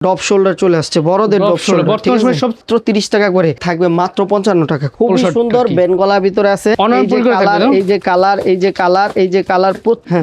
Depth shoulder চলে আসছে, বড়দের ডপ শোল্ডার বর্তমান সময় সব 30 টাকা করে থাকবে, মাত্র 55 টাকা। খুব সুন্দর বেনগলার ভিতরে আছে। এই যে কালার, এই যে কালার, এই যে কালার, এই যে কালার,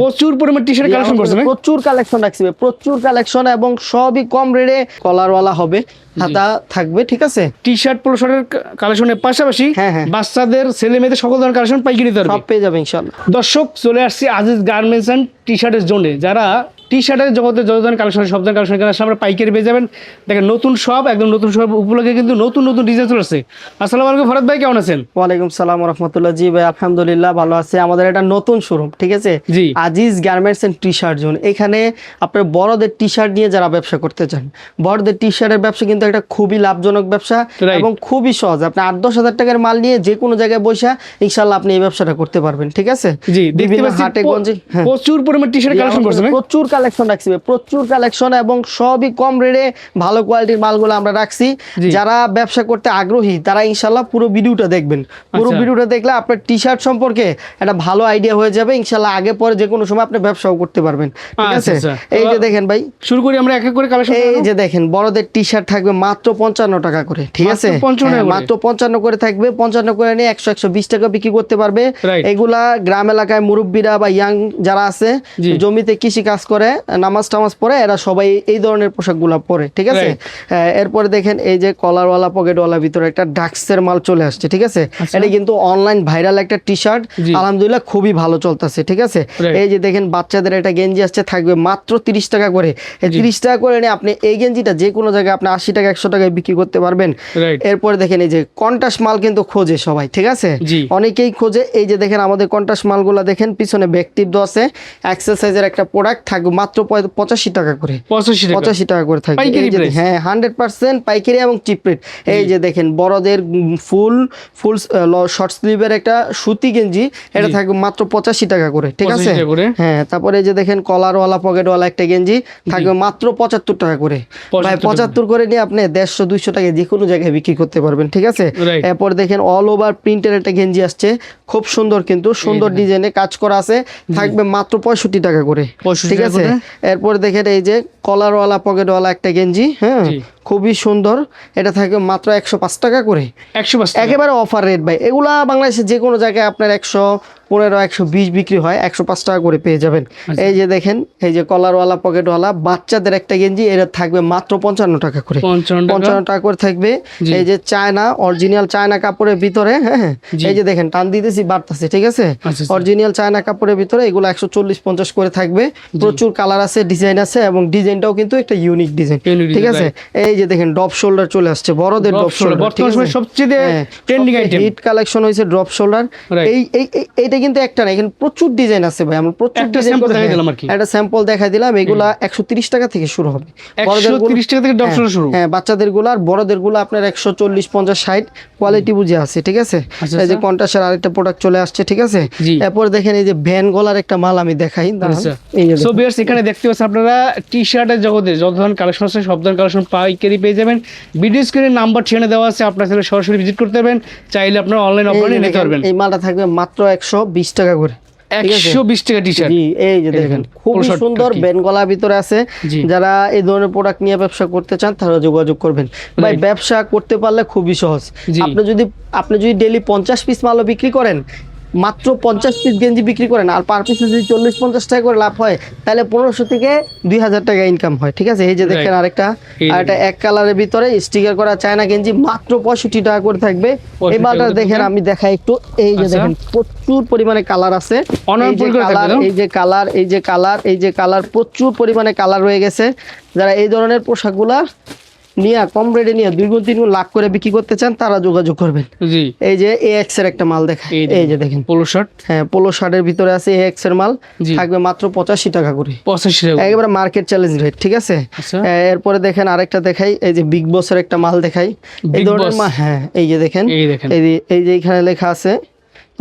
প্রচুর পরিমাণ টি-শার্ট কালেকশন করছেন, প্রচুর কালেকশন রাখছি, প্রচুর কালেকশন এবং সবই কম রেটে, কলারওয়ালা হবে, হাতা থাকবে, ঠিক আছে। টি-শার্ট পোলো শার্টের কালেকশনের পাশাপাশি বাচ্চাদের ছেলে মেয়েদের সকল ধরনের কালেকশন পাইকারি দরে সব পেয়ে যাবে ইনশাআল্লাহ। দর্শক, চলে আসছি আজিজ গার্মেন্টস এন্ড টি-শার্টের জোনে। যারা টি-শার্টের জগতে যত ধরনের কালেকশন, সব ধরনের কালেকশন এখানে আমরা পাইকারি পেয়ে যাবেন। দেখেন, নতুন সব, একদম নতুন সব উপলক্ষে কিন্তু নতুন নতুন ডিজাইন চলে আসছে। আসসালামু আলাইকুম ফরহাদ ভাই, কেমন আছেন? ওয়ালাইকুম সালাম ওয়া রাহমাতুল্লাহ। জি ভাই, আলহামদুলিল্লাহ ভালো আছে। আমাদের এটা নতুন শোরুম, ঠিক আছে, জি Aziz garments and T-shirt zone. এখানে আপনার বড়দের টি-শার্ট নিয়ে যারা ব্যবসা করতে চান, বড়দের টি-শার্টের ব্যবসা কিন্তু একটা খুবই লাভজনক ব্যবসা এবং খুবই সহজ। আপনি 8-10 হাজার টাকার মাল নিয়ে যে কোনো জায়গায় বসে ইনশাআল্লাহ আপনি এই ব্যবসাটা করতে পারবেন, ঠিক আছে। জি, বিভিন্ন হাটে গঞ্জে প্রচুর পরিমাণ টি-শার্ট কালেকশন করছেন, প্রচুর কালেকশন রাখছি, প্রচুর কালেকশন এবং সবই কম রেটে, ভালো কোয়ালিটির মালগুলো আমরা রাখছি। যারা ব্যবসা করতে আগ্রহী তারা ইনশাআল্লাহ পুরো ভিডিওটা দেখবেন। পুরো ভিডিওটা দেখলে আপনার টি-শার্ট সম্পর্কে একটা ভালো আইডিয়া হয়ে যাবে ইনশাআল্লাহ। আগে পরে যে কোনো সময় আপনি ব্যবসাও করতে পারবেন, ঠিক আছে। এই যে দেখেন ভাই, শুরু করি আমরা এক এক করে কালেকশন। এই যে দেখেন, বড়দের টি-শার্ট থাকবে মাত্র 55 টাকা করে, ঠিক আছে, মাত্র 55 করে থাকবে। 55 করে নিয়ে 100-120 টাকা বিক্রি করতে পারবে। এগুলা গ্রাম এলাকায় মুরব্বীরা বা ইয়াং যারা আছে, জমিতে কৃষি কাজ করে, নামাজ টামাজ পরে, এরা সবাই এই ধরনের পোশাকগুলো পরে, ঠিক আছে। এরপরে দেখেন, এই যে কলারওয়ালা পকেটওয়ালা ভিতরে একটা ডাক্সের মাল চলে আসছে, ঠিক আছে। এটা কিন্তু অনলাইন ভাইরাল একটা টি-শার্ট, আলহামদুলিল্লাহ খুবই ভালো চলতেছে, ঠিক আছে। এই যে দেখেন, বাচ্চাদের একটা গেঞ্জি আসছে, থাকবে মাত্র 30 টাকা করে। এই 30 টাকা করে নিয়ে আপনি এই গেঞ্জিটা যে কোনো জায়গায় আপনি 80 টাকা 100 টাকায় বিক্রি করতে পারবেন। এরপরে দেখেন, এই যে কন্টাস মাল কিন্তু খোঁজে সবাই, ঠিক আছে, অনেকেই খোঁজে। এই যে দেখেন, আমাদের কন্টাস মালগুলো দেখেন, পিছনে ব্যাকটিভ দেওয়া আছে, এক্সারসাইজের একটা প্রোডাক্ট, থাকবে মাত্র 85 টাকা করে, 85 টাকা করে থাকবে। হ্যাঁ, 100% পাইকারি এবং চিপ রেট। এই যে দেখেন, বড়দের ফুল শর্ট স্লিভের একটা সুতি গেঞ্জি, এটা থাকবে মাত্র 85 টাকা করে, ঠিক আছে। হ্যাঁ, তারপরে এই যে দেখেন, কলারওয়ালা পকেটওয়ালা একটা গেঞ্জি থাকবে মাত্র 75 টাকা করে। ভাই 75 করে নিয়ে আপনি 150-200 টাকা যে কোনো জায়গায় বিক্রি করতে পারবেন, ঠিক আছে। এরপর দেখেন, অল ওভার প্রিন্টের একটা গেঞ্জি আসছে, খুব সুন্দর, কিন্তু সুন্দর ডিজাইনে কাজ করা আছে, থাকবে মাত্র 65 টাকা করে, ঠিক আছে। এরপর দেখেন, এই যে কলারওয়ালা পকেটওয়ালা একটা গেঞ্জি, হ্যাঁ, খুবই সুন্দর, এটা থাকবে মাত্র 105 টাকা করে, 105, একেবারে অফার রেট ভাই। এগুলা বাংলাদেশে যে কোনো জায়গায় আপনার 115-120 বিক্রি হয়, 105 টাকা করে পেয়ে যাবেন। এই যে দেখেন, এই যে কলারওয়ালা পকেটওয়ালা বাচ্চাদের একটা গেঞ্জি, এটা থাকবে মাত্র 55 টাকা করে, 55 টাকা করে থাকবে। এই যে চায়না, অরিজিনাল চায়না কাপড়ের ভিতরে, হ্যাঁ, এই যে দেখেন, টান দিতেছি বাড়তেছে, ঠিক আছে, অরিজিনাল চায়না কাপড়ের ভিতরে এগুলো 140-50 করে থাকবে। প্রচুর কালার আছে, ডিজাইন আছে এবং ডিজাইনটাও কিন্তু একটা ইউনিক ডিজাইন, ঠিক আছে। এই যে দেখেন, ড্রপ শোল্ডার চলে আসছে, বড়দের ড্রপ শোল্ডার, বর্তমান সময়ে সবচেয়ে ট্রেন্ডিং আইটেম, হিট কালেকশন হইছে ড্রপ শোল্ডার। এইটা কিন্তু একটা না, এখানে প্রচুর ডিজাইন আছে ভাই, আমরা প্রচুর ডিজাইন দেখাই দিলাম, একটা স্যাম্পল দেখাই দিলাম। এগুলা 130 টাকা থেকে শুরু হবে, 130 টাকা থেকে ড্রপ শোল্ডার শুরু। হ্যাঁ, বাচ্চাদের গুলো আর বড়দের গুলো আপনার 140-50-60 কোয়ালিটি বুঝে আছে, ঠিক আছে। এই যে কন্টাসের আরেকটা প্রোডাক্ট চলে আসছে, ঠিক আছে। এরপর দেখেন, এই যে ভ্যান গলার একটা মাল আমি দেখাই। সো ভিউয়ার্স, এখানে দেখতে পাচ্ছেন আপনারা টি-শার্টের জগতে যত ধরনের কালেকশন আছে সব ধরনের কালেকশন পাইকারি পেয়ে যাবেন। ভিডিও স্ক্রিনে নাম্বার ঠিকানা দেওয়া আছে, আপনারা সরাসরি ভিজিট করতে পারবেন, চাইলে আপনারা অনলাইন অফলাইনে নিতে পারবেন। এই মালটা থাকবে মাত্র 120 টাকা করে, 120 টাকা টি-শার্ট। এই যে দেখেন, খুব সুন্দর বেনগলার ভিতরে আছে। যারা এই ধরনের প্রোডাক্ট নিয়ে ব্যবসা করতে চান তারা যোগাযোগ করবেন ভাই। ব্যবসা করতে পারলে খুবই সহজ। আপনি যদি ডেইলি 50 পিস মালও বিক্রি করেন, মাত্র 50 পিস গেঞ্জি বিক্রি করেন, আর পার পিসে যদি 40-50 টাকা করে লাভ হয়, তাহলে 1500 থেকে 2000 টাকা ইনকাম হয়, ঠিক আছে। এই যে দেখেন, আরেকটা এক কালারের ভিতরে স্টিকার করা চায়না গেঞ্জি, মাত্র 65 টাকা করে থাকবে। এই মালটা দেখেন, আমি দেখাই একটু। এই যে দেখেন, প্রচুর পরিমাণে কালার আছে, এই যে কালার, এই যে কালার, এই যে কালার, এই যে কালার, প্রচুর পরিমাণে কালার রয়ে গেছে। যারা এই ধরনের পোশাকগুলা নিয়ে কম রেটে নিয়ে 2 গুণ 3 গুণ লাভ করে বিক্রি করতে চান তারা যোগাযোগ করবেন। এই যে AX এর একটা মাল দেখায়, এই যে দেখেন পোলো শার্ট, হ্যাঁ, পোলো শার্টের ভিতরে আছে AX এর মাল, থাকবে মাত্র 85 টাকা করে, 85 টাকা, একেবারে মার্কেট চ্যালেঞ্জ রেট, ঠিক আছে। এরপরে দেখেন, আরেকটা দেখাই, এই যে বিগ বসের একটা মাল দেখাই, এই ধরনের মাল। হ্যাঁ, এই যে দেখেন, এই যে এখানে লেখা আছে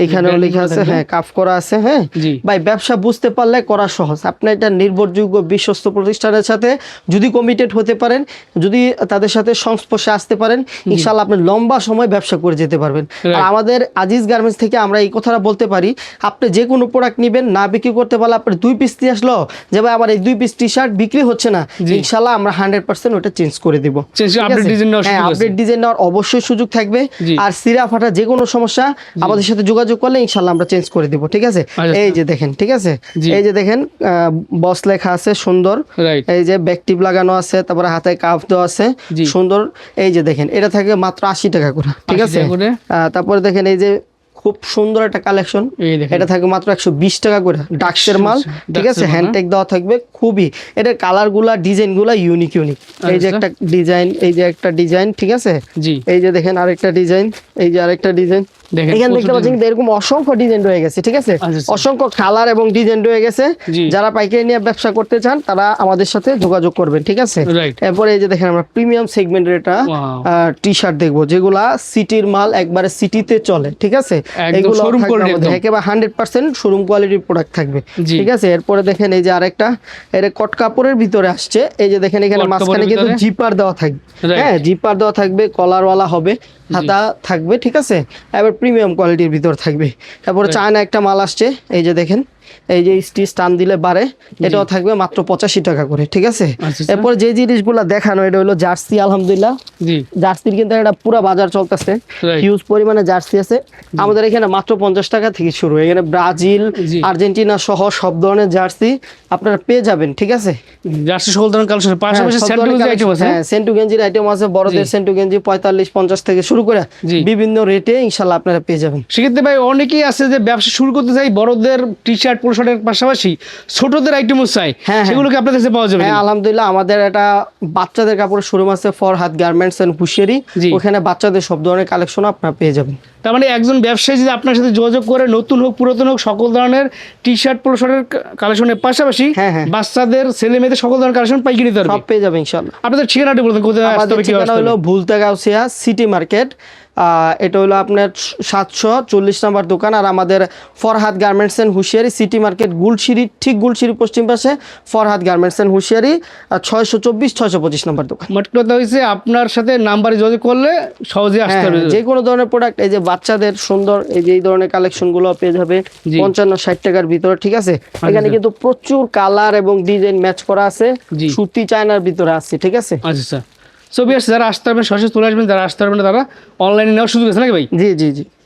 এখানেও লেখা আছে, হ্যাঁ কাফ করা আছে। হ্যাঁ জি। ভাই ব্যবসা বুঝতে পারলে করা সহজ। আপনি এটা নির্ভরযোগ্য বিশ্বস্ত প্রতিষ্ঠানের সাথে যদি কমিটেড হতে পারেন, যদি তাদের সাথে সংস্পর্শে আসতে পারেন, ইনশাআল্লাহ আপনি লম্বা সময় ব্যবসা করে যেতে পারবেন। আর আমাদের আজিজ গার্মেন্টস থেকে আমরা এই কথাটা বলতে পারি, আপনি যে কোনো প্রোডাক্ট নেবেন, না বিক্রি করতে পারলে আপনি 2 পিস দিয়ে আসলো যে ভাই আমার এই 2 পিস টি শার্ট বিক্রি হচ্ছে না, ইনশাআল্লাহ আমরা 100% ওটা চেঞ্জ করে দিব। আপডেট ডিজাইন নেওয়ার অবশ্যই সুযোগ থাকবে। আর সিরা ফাটা যে কোনো সমস্যা আমাদের সাথে যোগাযোগ করলে ইনশাআল্লাহ আমরা চেঞ্জ করে দিব। ঠিক আছে, এই যে দেখেন, ঠিক আছে, এই যে দেখেন বস লেখা আছে সুন্দর, এই যে ব্যাক টিপ লাগানো আছে, তারপরে হাতে কাফ দেওয়া আছে সুন্দর। এই যে দেখেন এটা থাকে মাত্র 80 টাকা করে। ঠিক আছে, তারপরে দেখেন এই যে খুব সুন্দর একটা কালেকশন, এটা থাকে মাত্র 120 টাকা করে, ডাক্সের মাল। ঠিক আছে, হ্যান্ড টেক দেওয়া থাকবে, খুবই এটার কালার গুলা ডিজাইন গুলা ইউনিক। এই যে একটা ডিজাইন, এই যে একটা ডিজাইন, ঠিক আছে, এই যে দেখেন আরেকটা ডিজাইন, এই যে আরেকটা ডিজাইন, এখানে দেখতে পাচ্ছেন এরকম অসংখ্য ডিজাইন রয়ে গেছে। ঠিক আছে, অসংখ্য কালার এবং ডিজাইন রয়ে গেছে। যারা পাইকারি নিয়ে ব্যবসা করতে চান তারা আমাদের সাথে যোগাযোগ করবেন। ঠিক আছে, এরপরে এই যে দেখেন আমরা প্রিমিয়াম সেগমেন্টের এটা টি শার্ট দেখবো, যেগুলা সিটির মাল, একবারে সিটিতে চলে। ঠিক আছে, এগুলো একেবারে 100% শোরুম কোয়ালিটির প্রোডাক্ট থাকবে। ঠিক আছে, এরপরে দেখেন এই যে আরেকটা, এটা কট কাপড়ের ভিতরে আসছে। এই যে দেখেন এখানে মাঝখানে কিন্তু জিপার দেওয়া থাকবে। হ্যাঁ, জিপার দেওয়া থাকবে, কলারওয়ালা হবে, হাতা থাকবে। ঠিক আছে, এবার প্রিমিয়াম কোয়ালিটির ভিতর থাকবে। তারপরে চায়না একটা মাল আসছে, এই যে দেখেন, এই যে স্টিচ টান দিলে বাড়ে, এটাও থাকবে মাত্র 85 টাকা করে। ঠিক আছে, এরপর যে জিনিসগুলো দেখানো, এটা হলো জার্সি। আলহামদুলিল্লাহ জার্সির কিন্তু একটা পুরো বাজার চলতেছে, হিউজ পরিমাণে জার্সি আছে আমাদের এখানে। মাত্র 50 টাকা থেকে শুরু, এখানে ব্রাজিল, আর্জেন্টিনা সহ সব ধরনের জার্সি আপনারা পেয়ে যাবেন। ঠিক আছে, জার্সি সকল ধরনের কালেকশন, পাশাপাশি সেন্টু গেঞ্জির আইটেম আছে, বড়দের সেন্টু গেঞ্জি 45-50 থেকে শুরু করে বিভিন্ন রেটে ইনশাআল্লাহ আপনারা পেয়ে যাবেন। সেক্ষেত্রে ভাই অনেকেই আছে যে ব্যবসা শুরু করতে চাই, বড়দের টি শার্ট পোলো শার্টের পাশাপাশি ছোটদের আইটেমও চাই, সেগুলো কি আপনাদের কাছে পাওয়া যাবে? হ্যাঁ আলহামদুলিল্লাহ, আমাদের একটা বাচ্চাদের কাপড়ের শোরুম আছে, ফরহাদ গার্মেন্টস এন্ড হুশিয়ারি, ওখানে বাচ্চাদের সব ধরনের কালেকশন আপনারা পেয়ে যাবেন। তার মানে একজন ব্যবসায়ী যদি আপনার সাথে যোগাযোগ করে, নতুন হোক পুরাতন হোক, সকল ধরনের টি শার্ট পোলো শার্টের কালেকশনের পাশাপাশি বাচ্চাদের ছেলে মেয়েদের সকল ধরনের কালেকশন পাইকারি দরে সব পেয়ে যাবে ইনশাআল্লাহ। আপনাদের ঠিকানাটা বলুন, কোথায় আসতে হবে? ঠিকানা হলো ভুলতা গাউসিয়া সিটি মার্কেট, এটা হলো আপনার 740 নম্বর দোকান। আর আমাদের Farhad garments and hosiery city market, Gulshiri, ঠিক গুলশিরি পশ্চিম পাশে ফরহাদ গার্মেন্টস এন্ড হুশিয়ারি, 624-625 নম্বর দোকান। মোট কথা হয়েছে আপনার সাথে নাম্বারে যোগাযোগ করলে সহজে আসতে পারবে। যে কোনো ধরনের প্রোডাক্ট, এই যে বাচ্চাদের সুন্দর এই যে এই ধরনের কালেকশন গুলো পেয়ে যাবে 55-60 টাকার ভিতরে। ঠিক আছে, এখানে কিন্তু প্রচুর কালার এবং ডিজাইন ম্যাচ করা আছে, সুতি চায়নার ভিতরে আছে। ঠিক আছে, আচ্ছা। সো বিয়ার্স, যারা আসতে পারবেন সরাসরি চলে আসবেন, যারা আসতে পারবেন তারা অনলাইনে নেওয়ার সুযোগ আছে নাকি ভাই? জি জি জি।